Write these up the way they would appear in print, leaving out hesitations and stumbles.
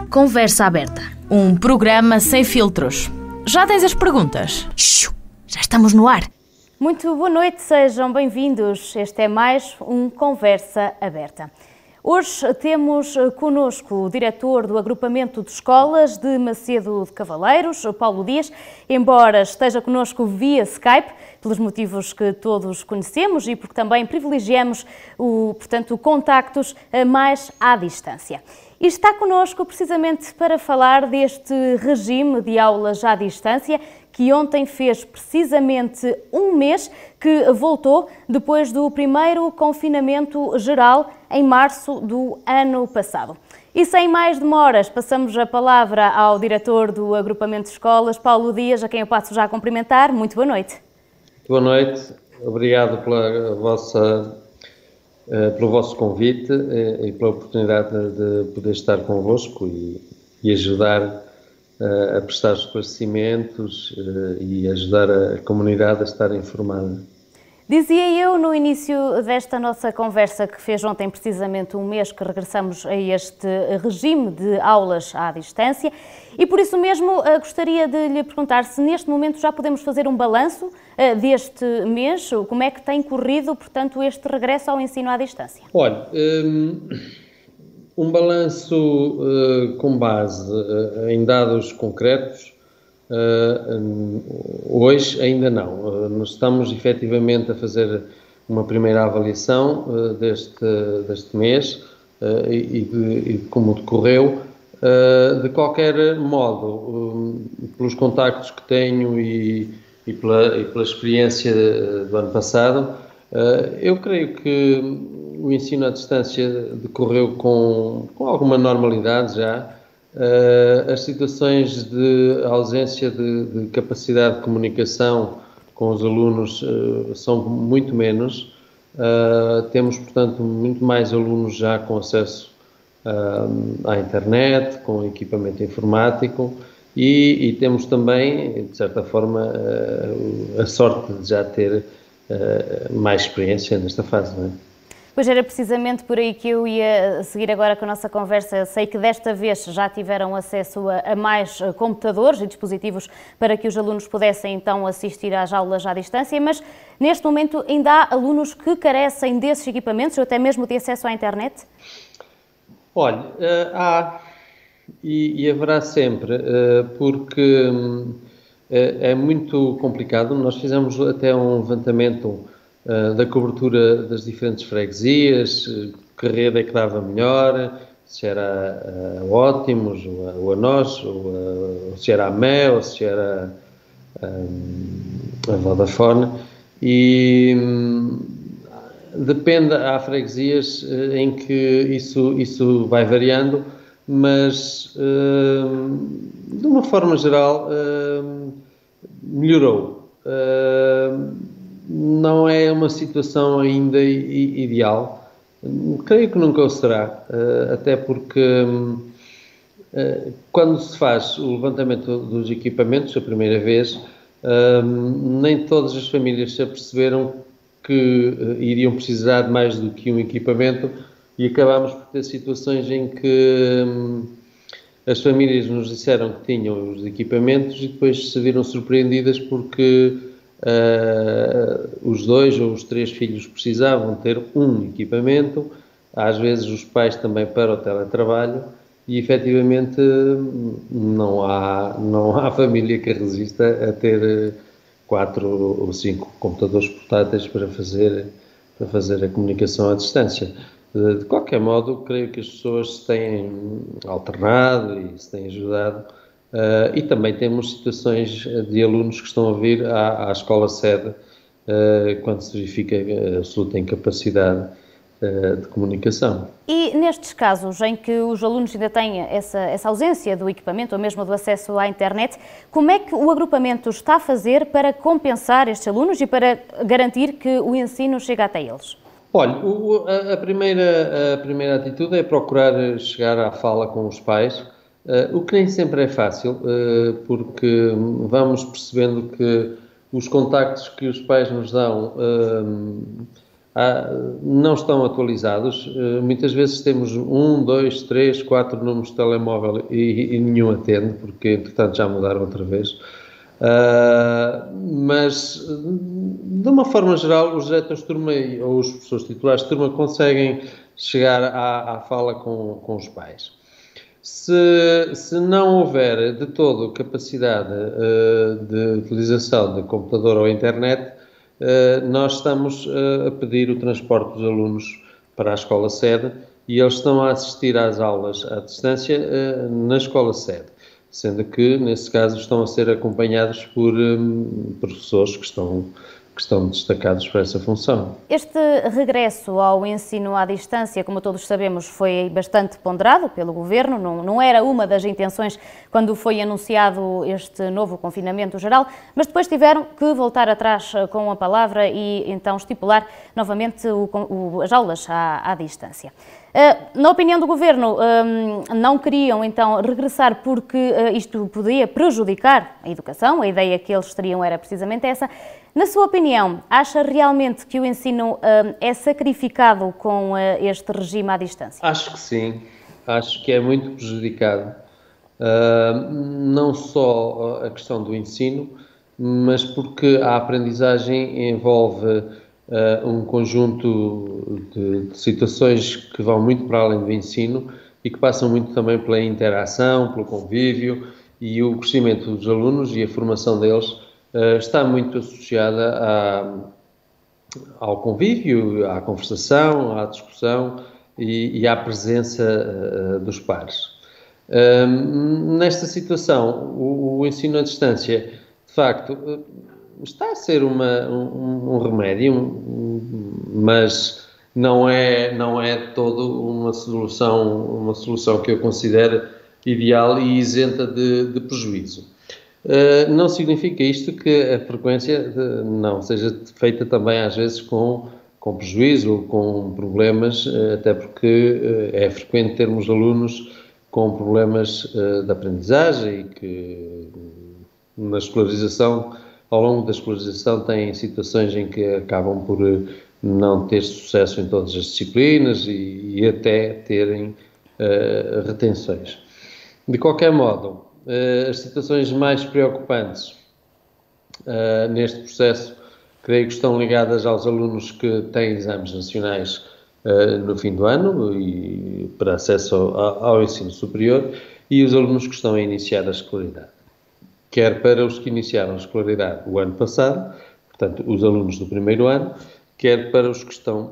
Conversa Aberta, um programa sem filtros. Já tens as perguntas? Já estamos no ar. Muito boa noite, sejam bem-vindos. Este é mais um Conversa Aberta. Hoje temos connosco o diretor do Agrupamento de Escolas de Macedo de Cavaleiros, Paulo Dias, embora esteja connosco via Skype, pelos motivos que todos conhecemos e porque também privilegiamos contactos mais à distância. E está connosco precisamente para falar deste regime de aulas à distância que ontem fez precisamente um mês que voltou depois do primeiro confinamento geral em março do ano passado. E sem mais demoras, passamos a palavra ao diretor do Agrupamento de Escolas, Paulo Dias, a quem eu passo já a cumprimentar. Muito boa noite. Boa noite, obrigado pelo vosso convite e pela oportunidade de poder estar convosco e ajudar a prestar esclarecimentos e ajudar a comunidade a estar informada. Dizia eu no início desta nossa conversa que fez ontem precisamente um mês que regressamos a este regime de aulas à distância e por isso mesmo gostaria de lhe perguntar se neste momento já podemos fazer um balanço deste mês, como é que tem corrido, portanto, este regresso ao ensino à distância? Olha, um balanço com base em dados concretos, hoje ainda não. Nós estamos efetivamente a fazer uma primeira avaliação deste mês e de como decorreu. De qualquer modo, pelos contactos que tenho e pela experiência do ano passado, eu creio que o ensino à distância decorreu com alguma normalidade já. As situações de ausência de capacidade de comunicação com os alunos são muito menos. Temos, portanto, muito mais alunos já com acesso à internet, com equipamento informático e temos também, de certa forma, a sorte de já ter mais experiência nesta fase, não é? Pois era precisamente por aí que eu ia seguir agora com a nossa conversa. Sei que desta vez já tiveram acesso a mais computadores e dispositivos para que os alunos pudessem então assistir às aulas à distância, mas neste momento ainda há alunos que carecem desses equipamentos ou até mesmo de acesso à internet? Olha, há e haverá sempre, porque é muito complicado. Nós fizemos até um levantamento da cobertura das diferentes freguesias, que rede é que dava melhor, se era a Ótimos, ou a nós, ou se era a ME, ou se era a Vodafone, e depende, há freguesias em que isso vai variando, mas de uma forma geral melhorou. Não é uma situação ainda ideal, creio que nunca o será, até porque quando se faz o levantamento dos equipamentos a primeira vez, nem todas as famílias se aperceberam que iriam precisar de mais do que um equipamento e acabámos por ter situações em que as famílias nos disseram que tinham os equipamentos e depois se viram surpreendidas porque os 2 ou os 3 filhos precisavam ter um equipamento, às vezes os pais também para o teletrabalho e efetivamente não há família que resista a ter 4 ou 5 computadores portáteis para fazer a comunicação à distância. De qualquer modo, creio que as pessoas se têm alternado e se têm ajudado. E também temos situações de alunos que estão a vir à escola sede quando se verifica a absoluta incapacidade de comunicação. E nestes casos em que os alunos ainda têm essa ausência do equipamento ou mesmo do acesso à internet, como é que o agrupamento está a fazer para compensar estes alunos e para garantir que o ensino chega até eles? Olha, a primeira atitude é procurar chegar à fala com os pais, o que nem sempre é fácil, porque vamos percebendo que os contactos que os pais nos dão não estão atualizados. Muitas vezes temos 1, 2, 3, 4 números de telemóvel e nenhum atende, porque entretanto já mudaram outra vez. Mas, de uma forma geral, os diretores de turma ou os professores titulares de turma conseguem chegar à fala com os pais. Se não houver de todo capacidade de utilização de computador ou internet, nós estamos a pedir o transporte dos alunos para a escola sede e eles estão a assistir às aulas à distância na escola sede, sendo que, nesse caso, estão a ser acompanhados por professores que estão destacados para essa função. Este regresso ao ensino à distância, como todos sabemos, foi bastante ponderado pelo Governo, não era uma das intenções quando foi anunciado este novo confinamento geral, mas depois tiveram que voltar atrás com a palavra e então estipular novamente as aulas à distância. Na opinião do Governo, não queriam então regressar porque isto poderia prejudicar a educação, a ideia que eles teriam era precisamente essa. Na sua opinião, acha realmente que o ensino é sacrificado com este regime à distância? Acho que sim, acho que é muito prejudicado. Não só a questão do ensino, mas porque a aprendizagem envolve um conjunto de situações que vão muito para além do ensino e que passam muito também pela interação, pelo convívio, e o crescimento dos alunos e a formação deles está muito associada ao convívio, à conversação, à discussão e à presença dos pares. Nesta situação, o ensino à distância, de facto, está a ser um remédio, mas não é todo uma solução que eu considero ideal e isenta de prejuízo. Não significa isto que a frequência não seja feita também às vezes com prejuízo ou com problemas, até porque é frequente termos alunos com problemas de aprendizagem e que na escolarização, ao longo da escolarização, têm situações em que acabam por não ter sucesso em todas as disciplinas e até terem retenções. De qualquer modo, as situações mais preocupantes neste processo, creio que estão ligadas aos alunos que têm exames nacionais no fim do ano e para acesso ao ensino superior e os alunos que estão a iniciar a escolaridade. Quer para os que iniciaram a escolaridade o ano passado, portanto, os alunos do primeiro ano, quer para os que estão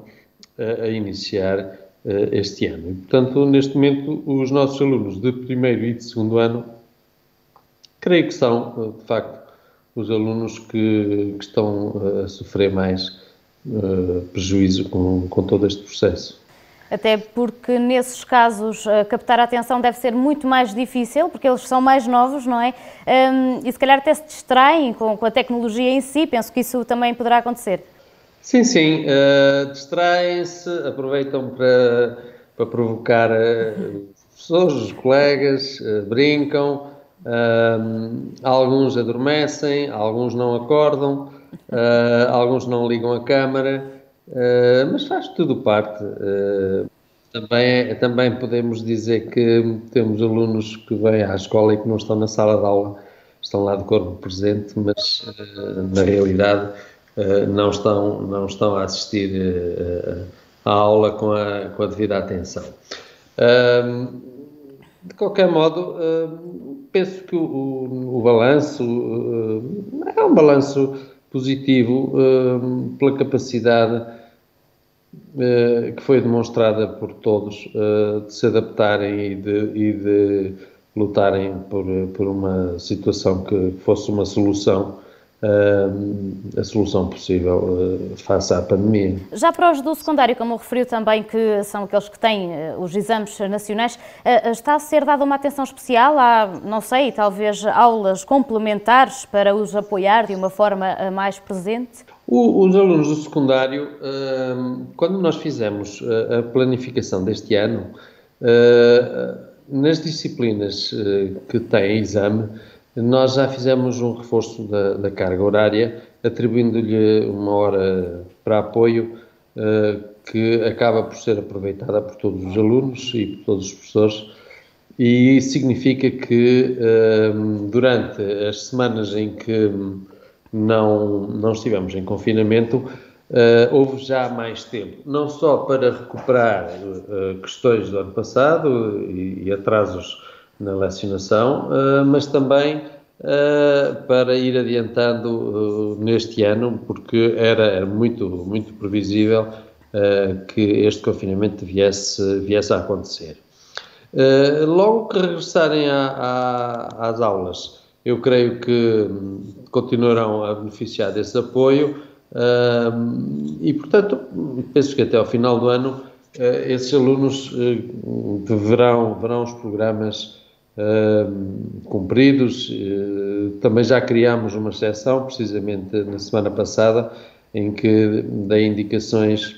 a iniciar este ano. E, portanto, neste momento, os nossos alunos de primeiro e de segundo ano, creio que são, de facto, os alunos que estão a sofrer mais prejuízo com todo este processo. Até porque, nesses casos, captar a atenção deve ser muito mais difícil, porque eles são mais novos, não é? E se calhar até se distraem com a tecnologia em si, penso que isso também poderá acontecer. Sim, distraem-se, aproveitam para provocar os professores, os colegas, brincam, alguns adormecem, alguns não acordam, alguns não ligam a câmara, mas faz tudo parte. Também podemos dizer que temos alunos que vêm à escola e que não estão na sala de aula, estão lá de corpo presente, mas na realidade não estão a assistir à aula com a devida atenção. De qualquer modo, penso que o balanço é um balanço positivo pela capacidade que foi demonstrada por todos de se adaptarem e de lutarem por uma situação que fosse uma solução, a solução possível face à pandemia. Já para os do secundário, como referiu também, que são aqueles que têm os exames nacionais, está a ser dada uma atenção especial? Há, não sei, talvez aulas complementares para os apoiar de uma forma mais presente? Os alunos do secundário, quando nós fizemos a planificação deste ano, nas disciplinas que têm exame, nós já fizemos um reforço da carga horária, atribuindo-lhe uma hora para apoio que acaba por ser aproveitada por todos os alunos e por todos os professores, e significa que durante as semanas em que não estivemos em confinamento, houve já mais tempo, não só para recuperar questões do ano passado e atrasos na lecionação, mas também para ir adiantando neste ano, porque era muito previsível que este confinamento viesse a acontecer. Logo que regressarem às aulas, eu creio que continuarão a beneficiar desse apoio e, portanto, penso que até ao final do ano esses alunos verão os programas cumpridos. Também já criámos uma exceção, precisamente na semana passada, em que dei indicações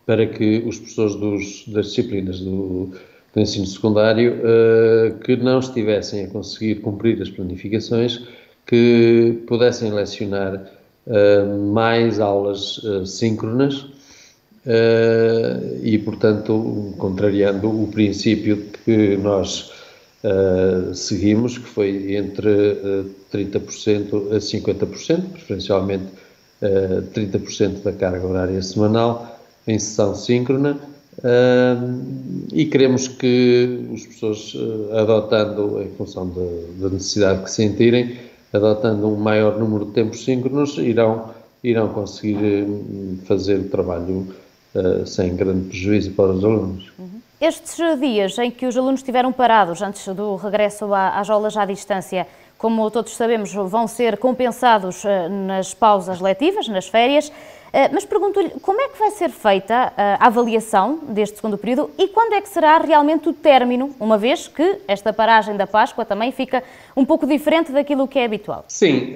para que os professores das disciplinas do ensino secundário que não estivessem a conseguir cumprir as planificações, que pudessem lecionar mais aulas síncronas e, portanto, contrariando o princípio que nós seguimos, que foi entre 30% a 50%, preferencialmente 30% da carga horária semanal em sessão síncrona, e queremos que os professores, adotando, em função da necessidade que sentirem, adotando um maior número de tempos síncronos, irão conseguir fazer o trabalho sem grande prejuízo para os alunos. Estes dias em que os alunos estiveram parados antes do regresso às aulas à distância, como todos sabemos, vão ser compensados nas pausas letivas, nas férias, mas pergunto-lhe como é que vai ser feita a avaliação deste segundo período e quando é que será realmente o término, uma vez que esta paragem da Páscoa também fica um pouco diferente daquilo que é habitual? Sim,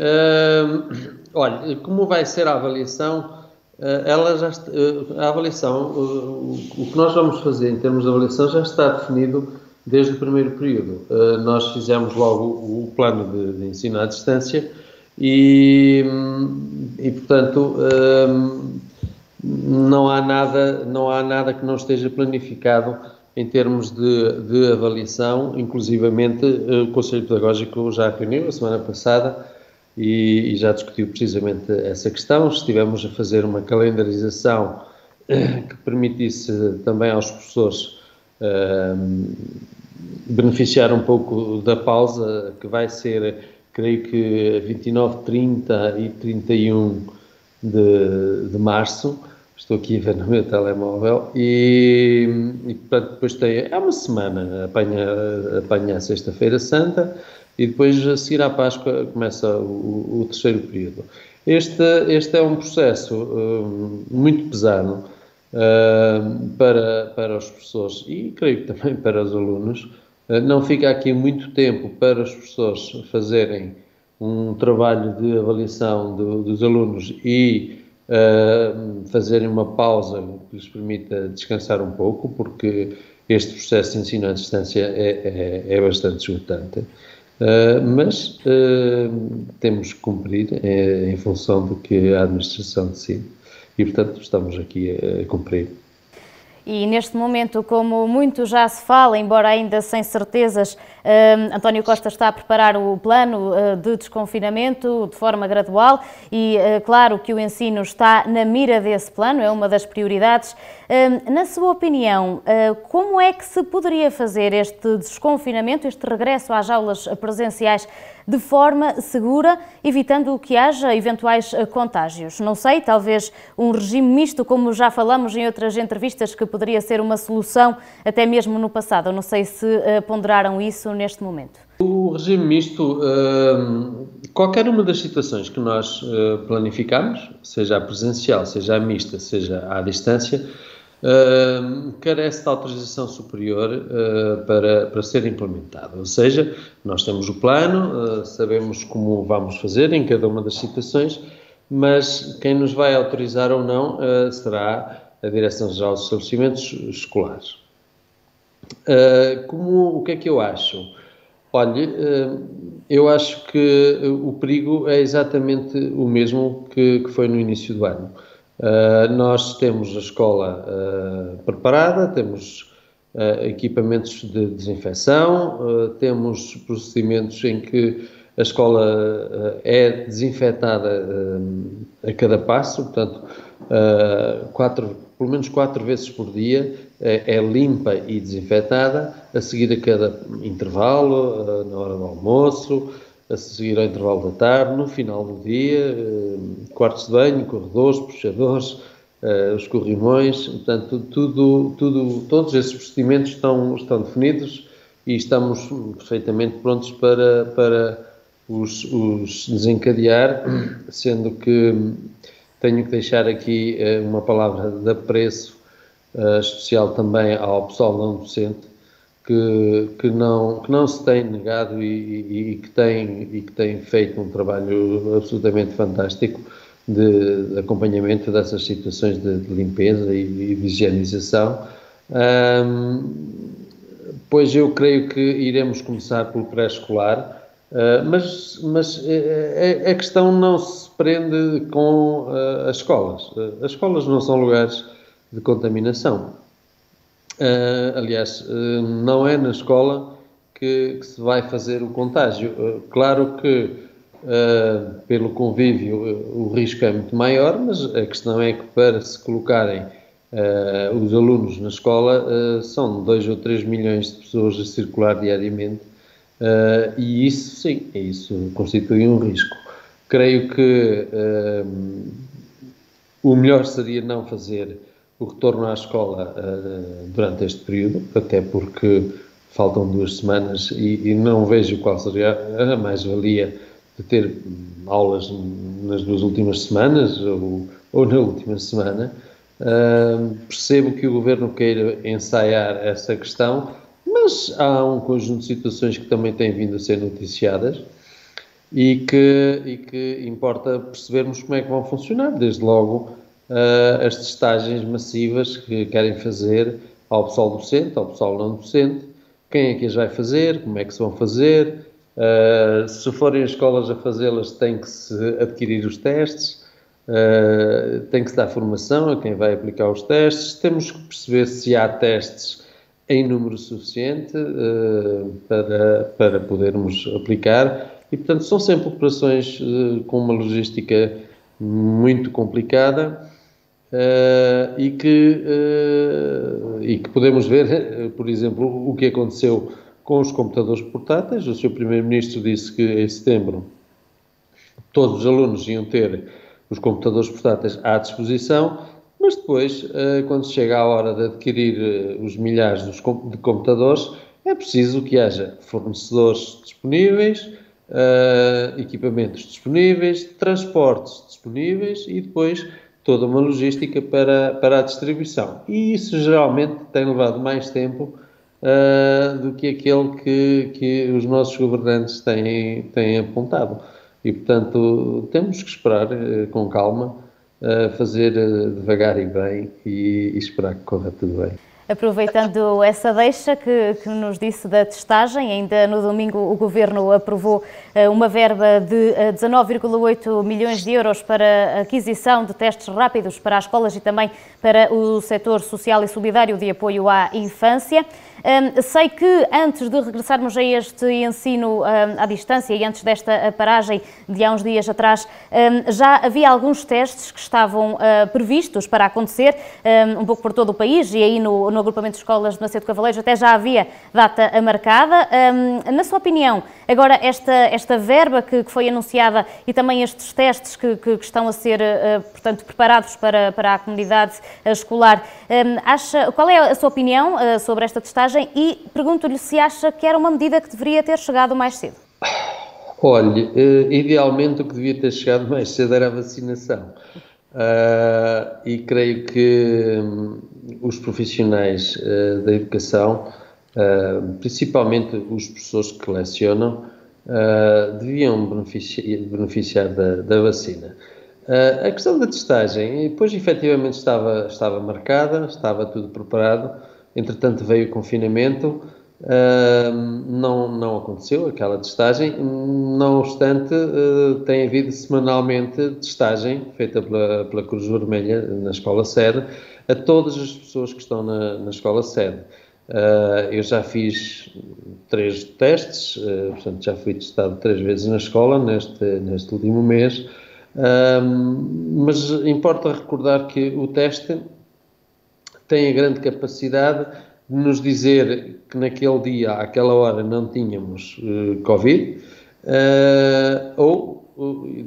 olha, como vai ser a avaliação? A avaliação, o que nós vamos fazer em termos de avaliação já está definido desde o primeiro período. Nós fizemos logo o plano de ensino à distância e portanto, não há nada que não esteja planificado em termos de avaliação. Inclusivamente, o Conselho Pedagógico já reuniu a semana passada e já discutiu precisamente essa questão. Estivemos a fazer uma calendarização que permitisse também aos professores beneficiar um pouco da pausa, que vai ser, creio que 29, 30 e 31 de março. Estou aqui a ver no meu telemóvel e portanto, depois é uma semana, apanha a Sexta-feira Santa e depois, a seguir à Páscoa, começa o terceiro período. Este é um processo muito pesado para os professores e creio que também para os alunos. Não fica aqui muito tempo para os professores fazerem um trabalho de avaliação dos alunos e fazerem uma pausa que lhes permita descansar um pouco, porque este processo de ensino à distância é bastante esgotante. Mas temos que cumprir em função do que a administração decide e, portanto, estamos aqui a cumprir. E neste momento, como muito já se fala, embora ainda sem certezas, António Costa está a preparar o plano de desconfinamento de forma gradual e claro que o ensino está na mira desse plano, é uma das prioridades. Na sua opinião, como é que se poderia fazer este desconfinamento, este regresso às aulas presenciais de forma segura, evitando que haja eventuais contágios? Não sei, talvez um regime misto, como já falamos em outras entrevistas, que poderia ser uma solução até mesmo no passado. Eu não sei se ponderaram isso neste momento. O regime misto, qualquer uma das situações que nós planificamos, seja a presencial, seja a mista, seja à distância, carece de autorização superior para ser implementado. Ou seja, nós temos o plano, sabemos como vamos fazer em cada uma das situações, mas quem nos vai autorizar ou não será a Direção-Geral dos Estabelecimentos Escolares. O que é que eu acho? Olha, eu acho que o perigo é exatamente o mesmo que foi no início do ano. Nós temos a escola preparada, temos equipamentos de desinfecção, temos procedimentos em que a escola é desinfetada a cada passo, portanto, pelo menos 4 vezes por dia é limpa e desinfetada, a seguir a cada intervalo, na hora do almoço, a seguir ao intervalo da tarde, no final do dia, quartos de banho, corredores, puxadores, os corrimões, portanto, todos esses procedimentos estão definidos e estamos perfeitamente prontos para os desencadear, sendo que tenho que deixar aqui uma palavra de apreço especial também ao pessoal não docente, que não se tem negado e que tem feito um trabalho absolutamente fantástico de acompanhamento dessas situações de limpeza e de higienização. Pois eu creio que iremos começar pelo pré-escolar, mas a questão não se prende com as escolas. As escolas não são lugares de contaminação. Aliás, não é na escola que se vai fazer o contágio. Claro que pelo convívio o risco é muito maior, mas a questão é que para se colocarem os alunos na escola são 2 ou 3 milhões de pessoas a circular diariamente e isso sim, isso constitui um risco. Creio que o melhor seria não fazer o retorno à escola durante este período, até porque faltam 2 semanas e não vejo qual seria a mais-valia de ter aulas nas 2 últimas semanas ou na última semana. Percebo que o Governo queira ensaiar essa questão, mas há um conjunto de situações que também têm vindo a ser noticiadas e que importa percebermos como é que vão funcionar, desde logo as testagens massivas que querem fazer ao pessoal docente, ao pessoal não docente, quem é que as vai fazer, como é que se vão fazer, se forem as escolas a fazê-las tem que se adquirir os testes, tem que se dar formação a quem vai aplicar os testes, temos que perceber se há testes em número suficiente para podermos aplicar e, portanto, são sempre operações com uma logística muito complicada e que podemos ver, por exemplo, o que aconteceu com os computadores portáteis. O Sr. Primeiro-Ministro disse que em setembro todos os alunos iam ter os computadores portáteis à disposição, mas depois, quando chega a hora de adquirir os milhares de computadores, é preciso que haja fornecedores disponíveis, equipamentos disponíveis, transportes disponíveis e depois toda uma logística para a distribuição. E isso geralmente tem levado mais tempo do que aquele que os nossos governantes têm apontado. E, portanto, temos que esperar com calma, fazer devagar e bem e esperar que corra tudo bem. Aproveitando essa deixa que nos disse da testagem, ainda no domingo o Governo aprovou uma verba de 19,8 milhões de euros para a aquisição de testes rápidos para as escolas e também para o setor social e solidário de apoio à infância. Sei que antes de regressarmos a este ensino à distância e antes desta paragem de há uns dias atrás, já havia alguns testes que estavam previstos para acontecer, um pouco por todo o país e aí no agrupamento de escolas de Macedo Cavaleiros até já havia data marcada. Na sua opinião, agora esta verba que foi anunciada e também estes testes que estão a ser, portanto, preparados para a comunidade escolar, qual é a sua opinião sobre esta testagem e pergunto-lhe se acha que era uma medida que deveria ter chegado mais cedo? Olhe, idealmente o que devia ter chegado mais cedo era a vacinação. E creio que os profissionais da educação, principalmente os professores que lecionam, deviam beneficiar da vacina. A questão da testagem, depois efetivamente estava marcada, estava tudo preparado, entretanto veio o confinamento, Não aconteceu aquela testagem, não obstante, tem havido semanalmente testagem feita pela Cruz Vermelha na escola sede a todas as pessoas que estão na escola sede. Eu já fiz 3 testes, portanto já fui testado 3 vezes na escola neste último mês, mas importa recordar que o teste tem a grande capacidade de nos dizer que naquele dia, àquela hora, não tínhamos Covid, ou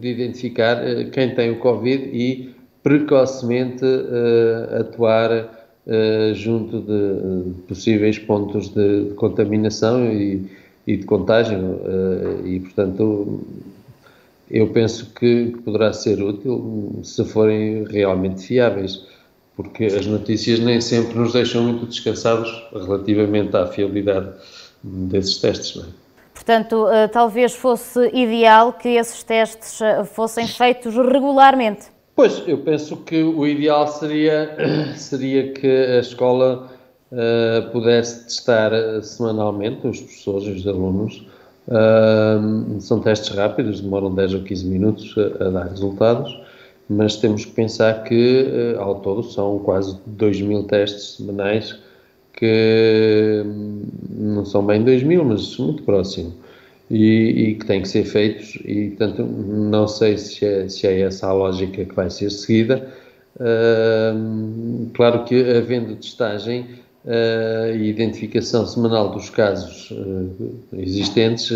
de identificar quem tem o Covid e precocemente atuar junto de possíveis pontos de contaminação e de contágio. E, portanto, eu penso que poderá ser útil se forem realmente fiáveis, porque as notícias nem sempre nos deixam muito descansados relativamente à fiabilidade desses testes, não é? Portanto, talvez fosse ideal que esses testes fossem feitos regularmente. Pois, eu penso que o ideal seria que a escola pudesse testar semanalmente os professores e os alunos. São testes rápidos, demoram 10 ou 15 minutos a dar resultados, mas temos que pensar que, ao todo, são quase 2.000 testes semanais, que não são bem 2.000, mas muito próximo, e que têm que ser feitos, e, portanto, não sei se é essa a lógica que vai ser seguida. Claro que, havendo testagem e identificação semanal dos casos existentes,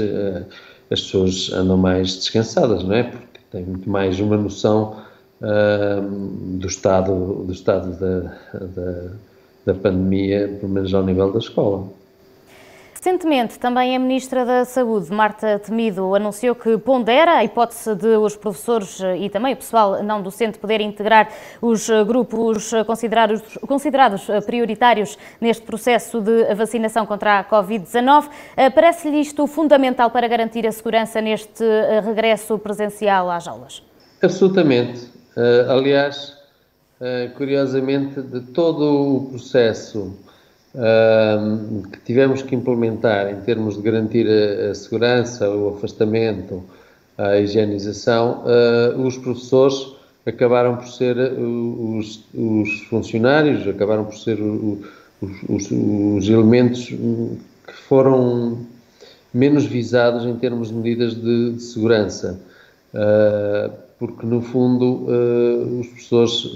as pessoas andam mais descansadas, não é? Porque têm muito mais uma noção do estado da pandemia, pelo menos ao nível da escola. Recentemente, também a Ministra da Saúde, Marta Temido, anunciou que pondera a hipótese de os professores e também o pessoal não docente poderem integrar os grupos considerados prioritários neste processo de vacinação contra a Covid-19. Parece-lhe isto fundamental para garantir a segurança neste regresso presencial às aulas? Absolutamente. Aliás, curiosamente, de todo o processo que tivemos que implementar em termos de garantir a segurança, o afastamento, a higienização, os professores acabaram por ser os funcionários, acabaram por ser os elementos que foram menos visados em termos de medidas de segurança, porque no fundo os professores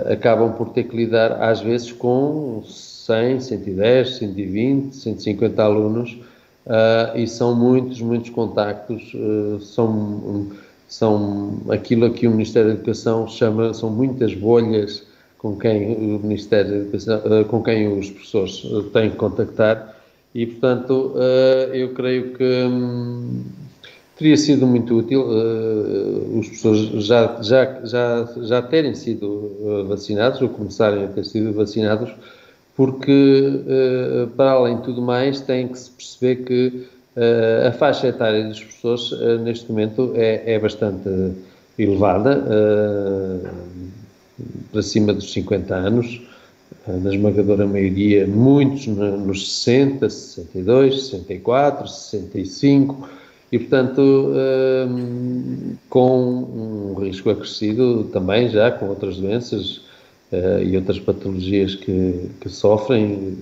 acabam por ter que lidar às vezes com 100, 110, 120, 150 alunos, e são muitos contactos, são aquilo que o Ministério da Educação chama, são muitas bolhas com quem o Ministério da Educação, com quem os professores têm que contactar, e portanto eu creio que teria sido muito útil os professores já terem sido vacinados, ou começarem a ter sido vacinados, porque, para além de tudo mais, tem que se perceber que a faixa etária dos professores, neste momento, é bastante elevada, para cima dos 50 anos, na esmagadora maioria, muitos nos 60, 62, 64, 65, e, portanto, com um risco acrescido também já com outras doenças e outras patologias que sofrem,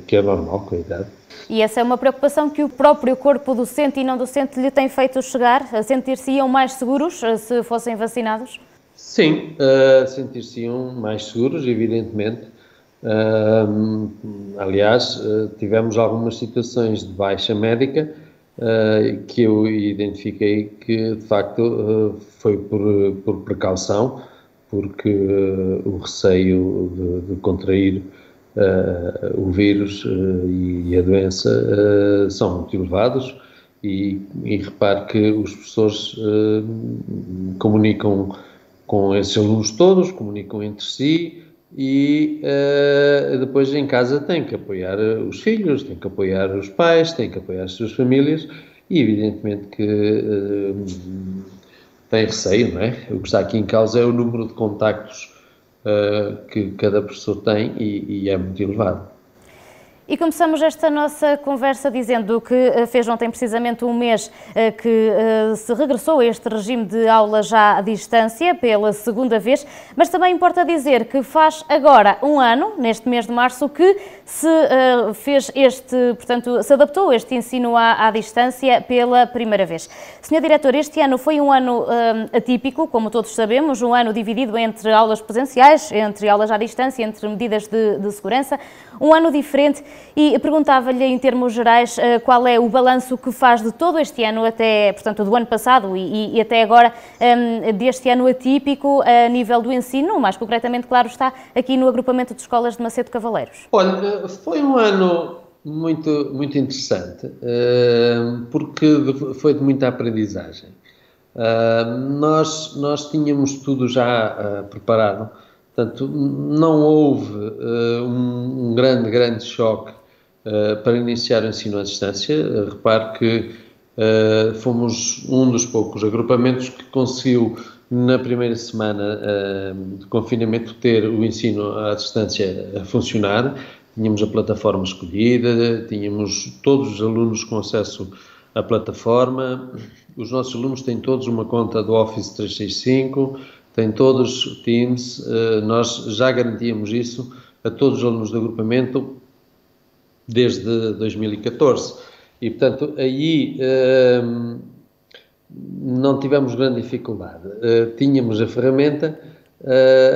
que é normal com a idade. E essa é uma preocupação que o próprio corpo docente e não docente lhe tem feito chegar? A sentir-se-iam mais seguros se fossem vacinados? Sim, sentir-se-iam mais seguros, evidentemente. Aliás, tivemos algumas situações de baixa médica que eu identifiquei que, de facto, foi por precaução, porque o receio de contrair o vírus e a doença são muito elevados, e repare que os professores comunicam com esses alunos todos, comunicam entre si, e depois em casa têm que apoiar os filhos, têm que apoiar os pais, têm que apoiar as suas famílias, e evidentemente que tem receio, não é? O que está aqui em causa é o número de contactos que cada professor tem, e é muito elevado. E começamos esta nossa conversa dizendo que fez ontem precisamente um mês que se regressou a este regime de aula já à distância pela segunda vez, mas também importa dizer que faz agora um ano, neste mês de março, que se fez se adaptou este ensino à distância pela primeira vez. Senhor Diretor, este ano foi um ano atípico, como todos sabemos, um ano dividido entre aulas presenciais, entre aulas à distância, entre medidas de segurança, um ano diferente. E perguntava-lhe, em termos gerais, qual é o balanço que faz de todo este ano, até, portanto, do ano passado e até agora, deste ano atípico a nível do ensino, mais concretamente, claro está, aqui no agrupamento de escolas de Macedo Cavaleiros. Olha, foi um ano muito interessante, porque foi de muita aprendizagem. Nós tínhamos tudo já preparado, portanto, não houve um grande choque para iniciar o ensino à distância. Repare que fomos um dos poucos agrupamentos que conseguiu, na primeira semana de confinamento, ter o ensino à distância a funcionar. Tínhamos a plataforma escolhida, tínhamos todos os alunos com acesso à plataforma. Os nossos alunos têm todos uma conta do Office 365, têm todos Teams. Nós já garantíamos isso a todos os alunos do agrupamento desde 2014 e, portanto, aí não tivemos grande dificuldade. Tínhamos a ferramenta,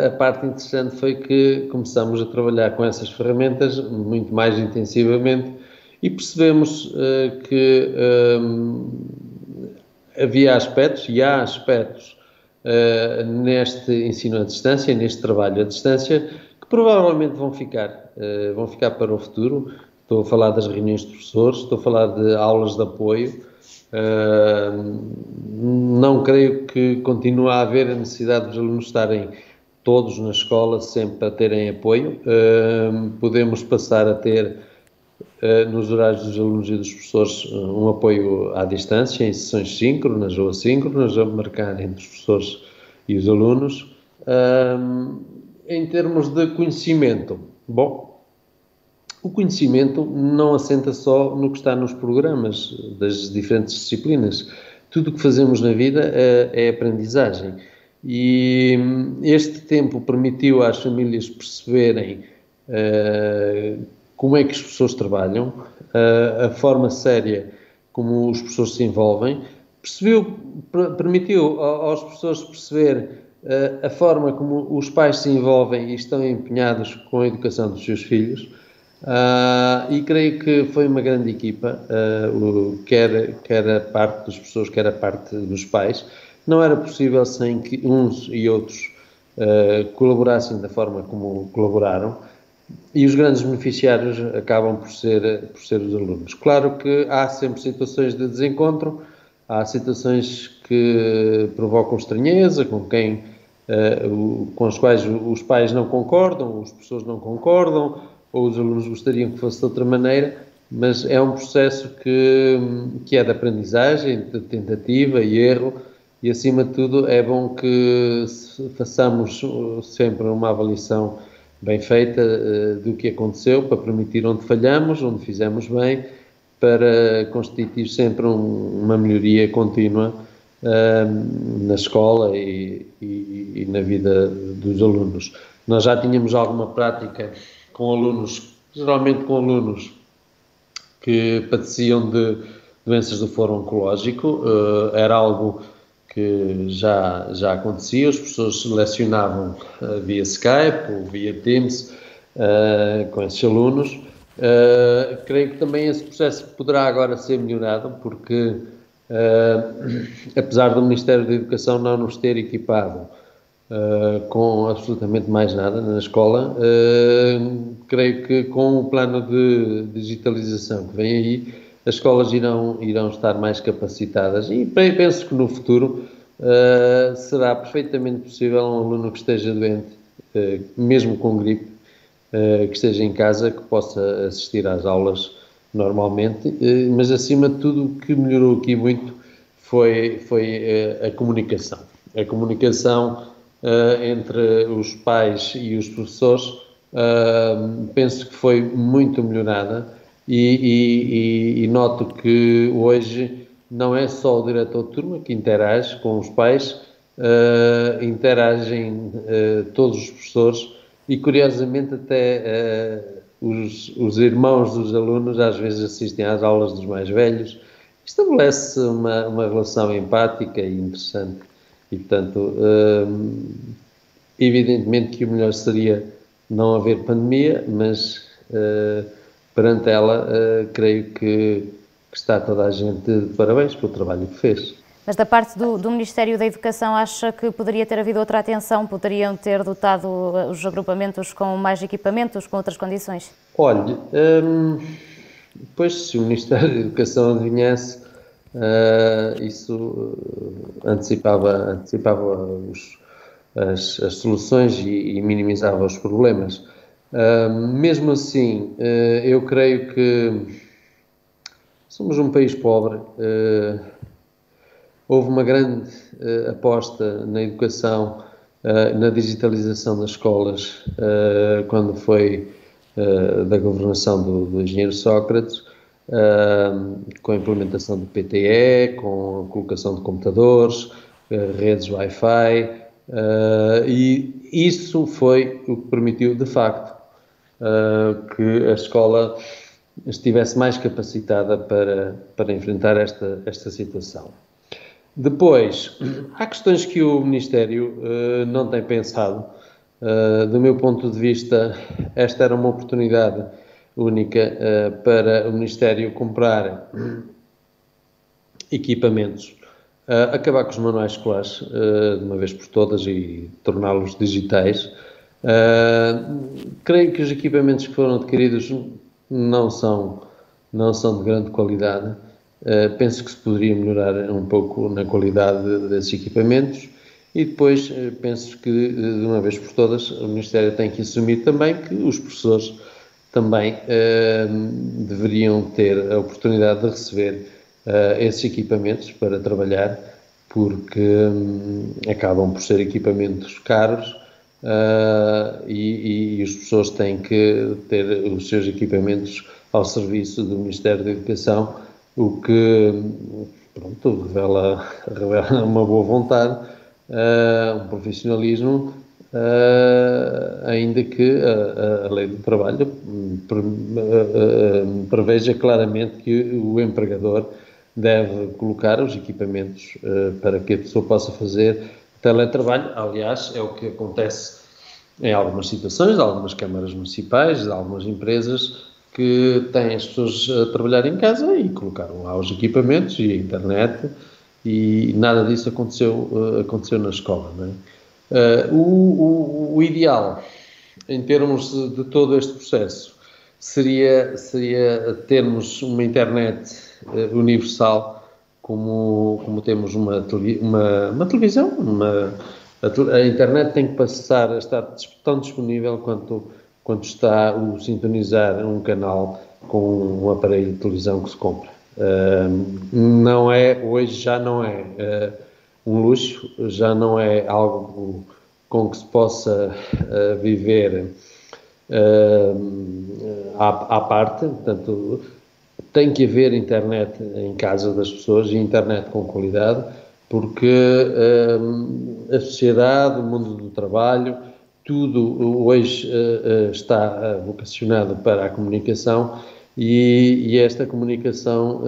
a parte interessante foi que começamos a trabalhar com essas ferramentas muito mais intensivamente e percebemos que havia aspectos, e há aspectos neste ensino à distância, neste trabalho à distância, que provavelmente vão ficar para o futuro. Estou a falar das reuniões de professores, estou a falar de aulas de apoio. Não creio que continue a haver a necessidade dos alunos estarem todos na escola sempre a terem apoio. Podemos passar a ter, nos horários dos alunos e dos professores, um apoio à distância, em sessões síncronas ou assíncronas, a marcar entre os professores e os alunos. Em termos de conhecimento, bom, o conhecimento não assenta só no que está nos programas das diferentes disciplinas. Tudo o que fazemos na vida é aprendizagem. E este tempo permitiu às famílias perceberem como é que os professores trabalham, a forma séria como os professores se envolvem, permitiu aos professores perceber a forma como os pais se envolvem e estão empenhados com a educação dos seus filhos. E creio que foi uma grande equipa, quer a parte dos professores, quer a parte dos pais. Não era possível sem que uns e outros colaborassem da forma como colaboraram, e os grandes beneficiários acabam por ser os alunos. Claro que há sempre situações de desencontro, há situações que provocam estranheza, com as quais os pais não concordam, os professores não concordam, ou os alunos gostariam que fosse de outra maneira, mas é um processo que é de aprendizagem, de tentativa e erro, e acima de tudo é bom que façamos sempre uma avaliação bem feita do que aconteceu, para permitir onde falhamos, onde fizemos bem, para constituir sempre uma melhoria contínua na escola e na vida dos alunos. Nós já tínhamos alguma prática com alunos, geralmente com alunos que padeciam de doenças do foro oncológico. Era algo que já acontecia, os professores selecionavam via Skype ou via Teams com esses alunos. Creio que também esse processo poderá agora ser melhorado, porque apesar do Ministério da Educação não nos ter equipado com absolutamente mais nada na escola, creio que com o plano de digitalização que vem aí, as escolas irão estar mais capacitadas, e penso que no futuro será perfeitamente possível um aluno que esteja doente, mesmo com gripe, que esteja em casa, que possa assistir às aulas normalmente, mas acima de tudo o que melhorou aqui muito foi a comunicação. A comunicação entre os pais e os professores penso que foi muito melhorada e noto que hoje não é só o diretor de turma que interage com os pais, interagem todos os professores e, curiosamente, até os irmãos dos alunos às vezes assistem às aulas dos mais velhos. Estabelece uma relação empática e interessante e, portanto, evidentemente que o melhor seria não haver pandemia, mas perante ela creio que está toda a gente de parabéns pelo trabalho que fez. Mas da parte do Ministério da Educação, acha que poderia ter havido outra atenção? Poderiam ter dotado os agrupamentos com mais equipamentos, com outras condições? Olhe, pois se o Ministério da Educação adivinhasse, isso antecipava as soluções e minimizava os problemas. Mesmo assim, eu creio que somos um país pobre. Houve uma grande aposta na educação, na digitalização das escolas, quando foi da governação do engenheiro Sócrates, com a implementação do PTE, com a colocação de computadores, redes Wi-Fi, e isso foi o que permitiu, de facto, que a escola estivesse mais capacitada para enfrentar esta situação. Depois, há questões que o Ministério não tem pensado. Do meu ponto de vista, esta era uma oportunidade única para o Ministério comprar equipamentos, acabar com os manuais escolares de uma vez por todas e torná-los digitais. Creio que os equipamentos que foram adquiridos não são de grande qualidade. Penso que se poderia melhorar um pouco na qualidade desses equipamentos e depois penso que, de uma vez por todas, o Ministério tem que assumir também que os professores também deveriam ter a oportunidade de receber esses equipamentos para trabalhar, porque acabam por ser equipamentos caros e os professores têm que ter os seus equipamentos ao serviço do Ministério da Educação, o que, pronto, revela uma boa vontade, um profissionalismo, ainda que a lei do trabalho preveja claramente que o empregador deve colocar os equipamentos para que a pessoa possa fazer teletrabalho. Aliás, é o que acontece em algumas situações, de algumas câmaras municipais, de algumas empresas que têm as pessoas a trabalhar em casa e colocaram lá os equipamentos e a internet, e nada disso aconteceu na escola, não é? O ideal, em termos de todo este processo, seria termos uma internet universal, como temos uma televisão. A internet tem que passar a estar tão disponível quanto está o sintonizar um canal com um aparelho de televisão que se compra. Hoje já não é um luxo, já não é algo com que se possa viver à parte. Portanto, tem que haver internet em casa das pessoas, e internet com qualidade, porque a sociedade, o mundo do trabalho, tudo hoje está vocacionado para a comunicação, e esta comunicação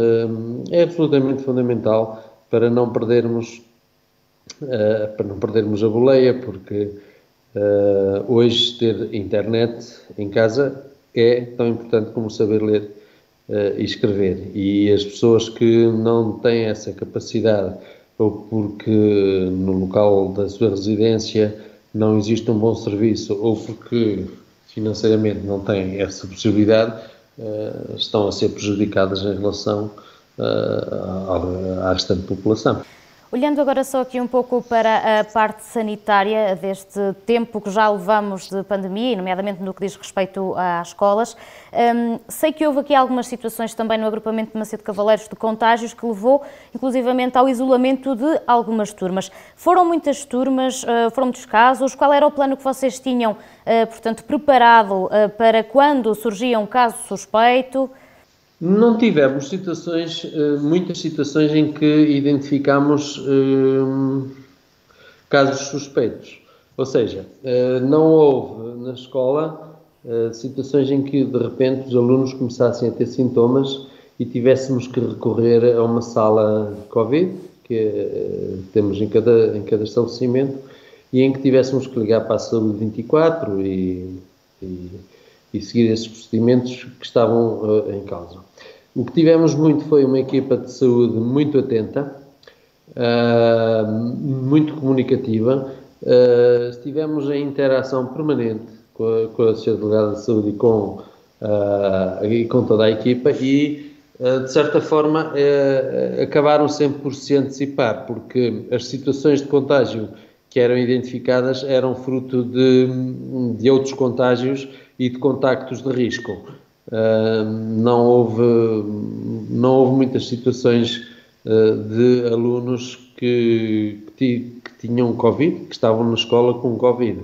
é absolutamente fundamental para não perdermos a boleia, porque hoje ter internet em casa é tão importante como saber ler e escrever, e as pessoas que não têm essa capacidade, ou porque no local da sua residência não existe um bom serviço, ou porque financeiramente não têm essa possibilidade, estão a ser prejudicadas em relação à restante população. Olhando agora só aqui um pouco para a parte sanitária deste tempo que já levamos de pandemia, nomeadamente no que diz respeito às escolas, sei que houve aqui algumas situações também no agrupamento de Macedo Cavaleiros de contágios que levou inclusivamente ao isolamento de algumas turmas. Foram muitas turmas, foram muitos casos, qual era o plano que vocês tinham, portanto, preparado para quando surgia um caso suspeito? Não tivemos muitas situações em que identificámos casos suspeitos. Ou seja, não houve na escola situações em que de repente os alunos começassem a ter sintomas e tivéssemos que recorrer a uma sala Covid, que temos em cada estabelecimento, e em que tivéssemos que ligar para a Saúde 24 e seguir esses procedimentos que estavam em causa. O que tivemos muito foi uma equipa de saúde muito atenta, muito comunicativa. Estivemos em interação permanente com a Sra. Delegada de Saúde e com toda a equipa e, de certa forma, acabaram sempre por se antecipar, porque as situações de contágio que eram identificadas eram fruto de outros contágios e de contactos de risco. Não houve muitas situações de alunos que tinham Covid, que estavam na escola com Covid.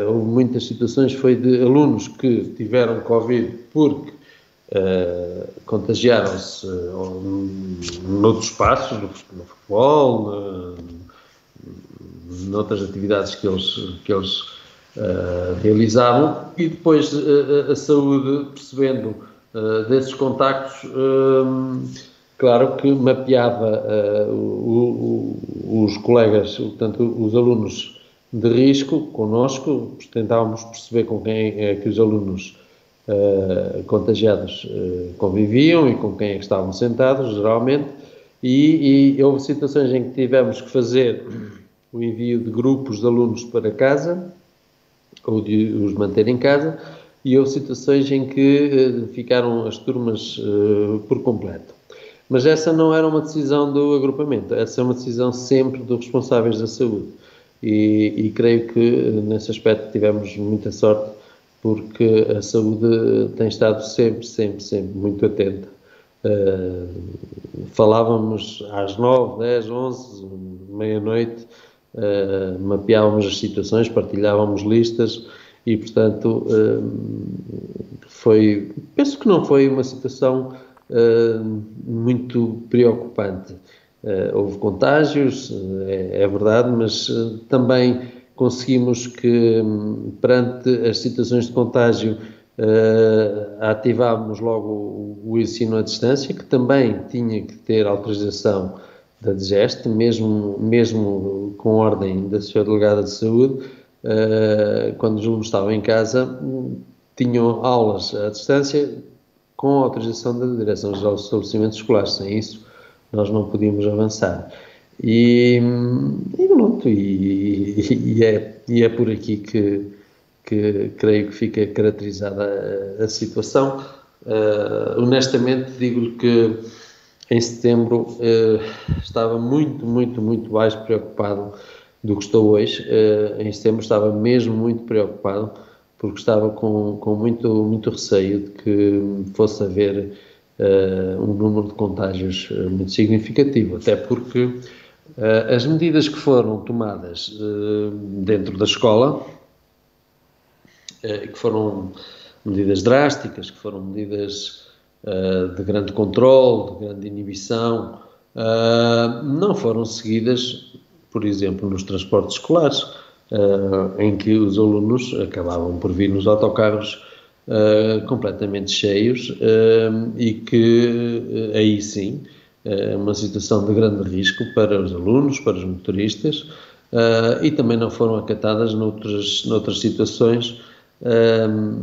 Houve muitas situações foi de alunos que tiveram Covid porque contagiaram-se noutros espaços, no futebol, noutras atividades que eles realizavam, e depois a saúde, percebendo desses contactos, claro que mapeava os colegas, portanto os alunos de risco connosco, tentávamos perceber com quem é que os alunos contagiados conviviam e com quem é que estavam sentados, geralmente, e houve situações em que tivemos que fazer o envio de grupos de alunos para casa, ou de os manter em casa, e houve situações em que ficaram as turmas por completo. Mas essa não era uma decisão do agrupamento, essa é uma decisão sempre dos responsáveis da saúde. E creio que nesse aspecto tivemos muita sorte, porque a saúde tem estado sempre muito atenta. Falávamos às 9, 10, 11, meia-noite, mapeávamos as situações, partilhávamos listas e, portanto, penso que não foi uma situação muito preocupante. Houve contágios, é verdade, mas também conseguimos que, perante as situações de contágio, ativámos logo o ensino à distância, que também tinha que ter autorização da DGEST, mesmo com ordem da Sra. Delegada de Saúde. Quando os alunos estavam em casa, tinham aulas à distância com a autorização da Direção-Geral dos Estabelecimentos Escolares. Sem isso, nós não podíamos avançar. E é por aqui que creio que fica caracterizada a situação. Honestamente, digo-lhe que em setembro estava muito mais preocupado do que estou hoje. Em setembro estava mesmo muito preocupado, porque estava com muito receio de que fosse haver um número de contágios muito significativo, até porque as medidas que foram tomadas dentro da escola, que foram medidas drásticas, que foram medidas de grande controle, de grande inibição, não foram seguidas, por exemplo, nos transportes escolares, em que os alunos acabavam por vir nos autocarros completamente cheios e que aí sim uma situação de grande risco para os alunos, para os motoristas, e também não foram acatadas noutras situações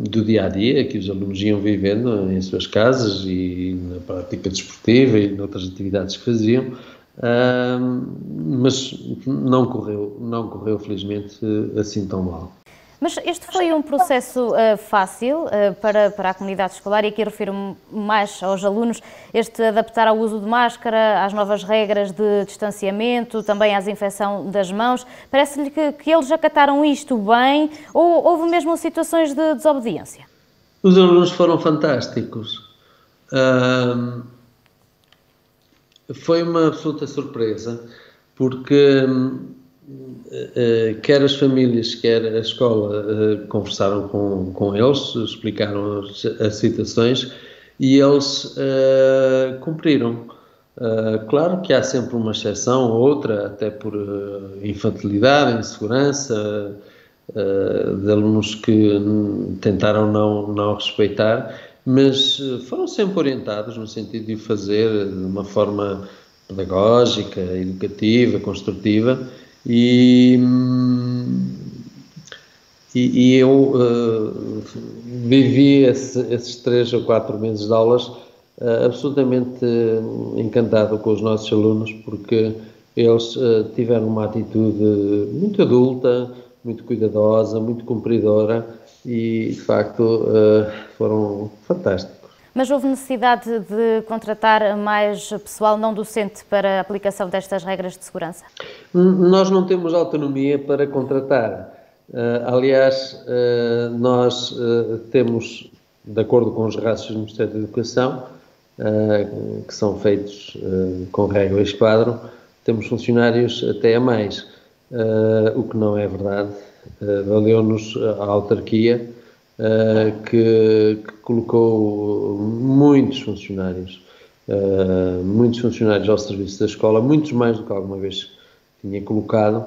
do dia-a-dia que os alunos iam vivendo em suas casas e na prática desportiva e noutras atividades que faziam, mas não correu felizmente assim tão mal. Mas este foi um processo fácil para a comunidade escolar, e aqui refiro-me mais aos alunos, este adaptar ao uso de máscara, às novas regras de distanciamento, também à desinfecção das mãos. Parece-lhe que eles acataram isto bem, ou houve mesmo situações de desobediência? Os alunos foram fantásticos. Foi uma absoluta surpresa, porque quer as famílias, quer a escola conversaram com eles, explicaram as situações e eles cumpriram. Claro que há sempre uma exceção ou outra, até por infantilidade, insegurança, de alunos que tentaram não respeitar, mas foram sempre orientados no sentido de o fazer de uma forma pedagógica, educativa, construtiva, e eu vivi esses 3 ou 4 meses de aulas absolutamente encantado com os nossos alunos, porque eles tiveram uma atitude muito adulta, muito cuidadosa, muito cumpridora e, de facto, foram fantásticos. Mas houve necessidade de contratar mais pessoal não docente para a aplicação destas regras de segurança? Nós não temos autonomia para contratar. Aliás, nós temos, de acordo com os rácios do Ministério da Educação, que são feitos com régua e esquadro, temos funcionários até a mais, o que não é verdade. Valeu-nos a autarquia, que colocou muitos funcionários ao serviço da escola, muitos mais do que alguma vez tinha colocado,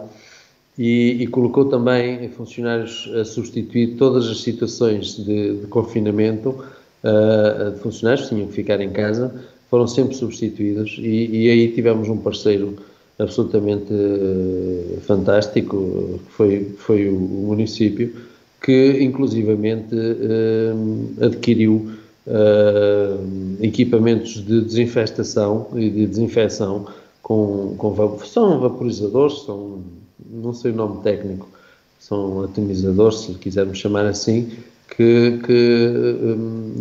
e colocou também funcionários a substituir todas as situações de confinamento de funcionários que tinham que ficar em casa, foram sempre substituídos, e aí tivemos um parceiro absolutamente fantástico, que foi o município, que inclusivamente adquiriu equipamentos de desinfestação e de desinfecção são vaporizadores, não sei o nome técnico, são atomizadores, se quisermos chamar assim, que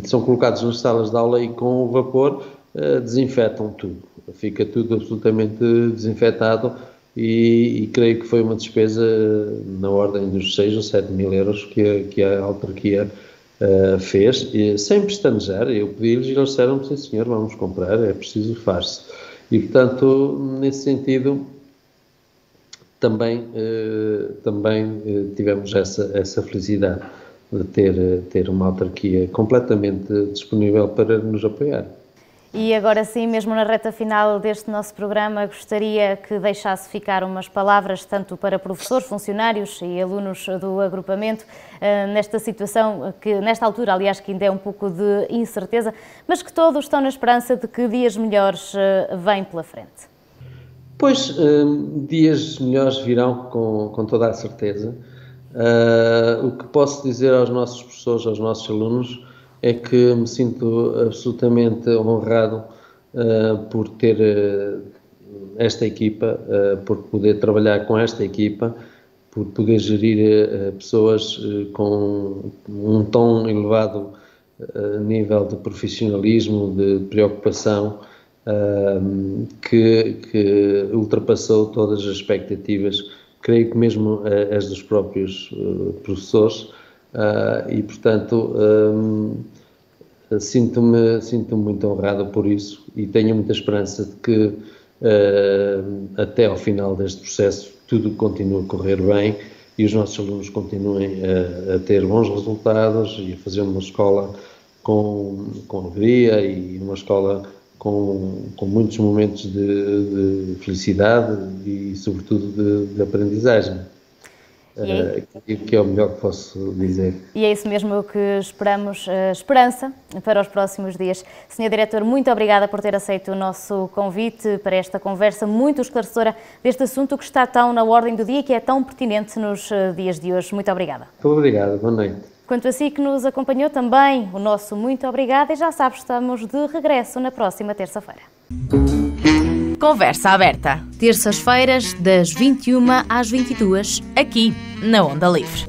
são colocados nas salas de aula e com o vapor desinfetam tudo, fica tudo absolutamente desinfetado, e creio que foi uma despesa na ordem dos 6 ou 7 mil euros que a autarquia fez, sem pestanejar. Eu pedi-lhes e eles disseram: sim senhor, vamos comprar, é preciso, faz-se. E portanto, nesse sentido, também tivemos essa felicidade de ter uma autarquia completamente disponível para nos apoiar. E agora sim, mesmo na reta final deste nosso programa, gostaria que deixasse ficar umas palavras tanto para professores, funcionários e alunos do agrupamento, nesta situação que, nesta altura, aliás, que ainda é um pouco de incerteza, mas que todos estão na esperança de que dias melhores vêm pela frente. Pois, dias melhores virão com toda a certeza. O que posso dizer aos nossos professores, aos nossos alunos, é que me sinto absolutamente honrado por ter esta equipa, por poder trabalhar com esta equipa, por poder gerir pessoas com um tão elevado nível de profissionalismo, de preocupação, que ultrapassou todas as expectativas, creio que mesmo as dos próprios professores, e portanto sinto-me muito honrado por isso, e tenho muita esperança de que até ao final deste processo tudo continue a correr bem e os nossos alunos continuem a ter bons resultados e a fazer uma escola com alegria, e uma escola com muitos momentos de felicidade e sobretudo de aprendizagem. Que é o melhor que posso dizer. E é isso mesmo que esperamos, esperança para os próximos dias. Sr. Diretor, muito obrigada por ter aceito o nosso convite para esta conversa muito esclarecedora deste assunto que está tão na ordem do dia e que é tão pertinente nos dias de hoje. Muito obrigada. Muito obrigado, boa noite. Quanto a si que nos acompanhou também, o nosso muito obrigada, e já sabe, estamos de regresso na próxima terça-feira. Conversa Aberta. Terças-feiras, das 21 às 22, Aqui, na Onda Livre.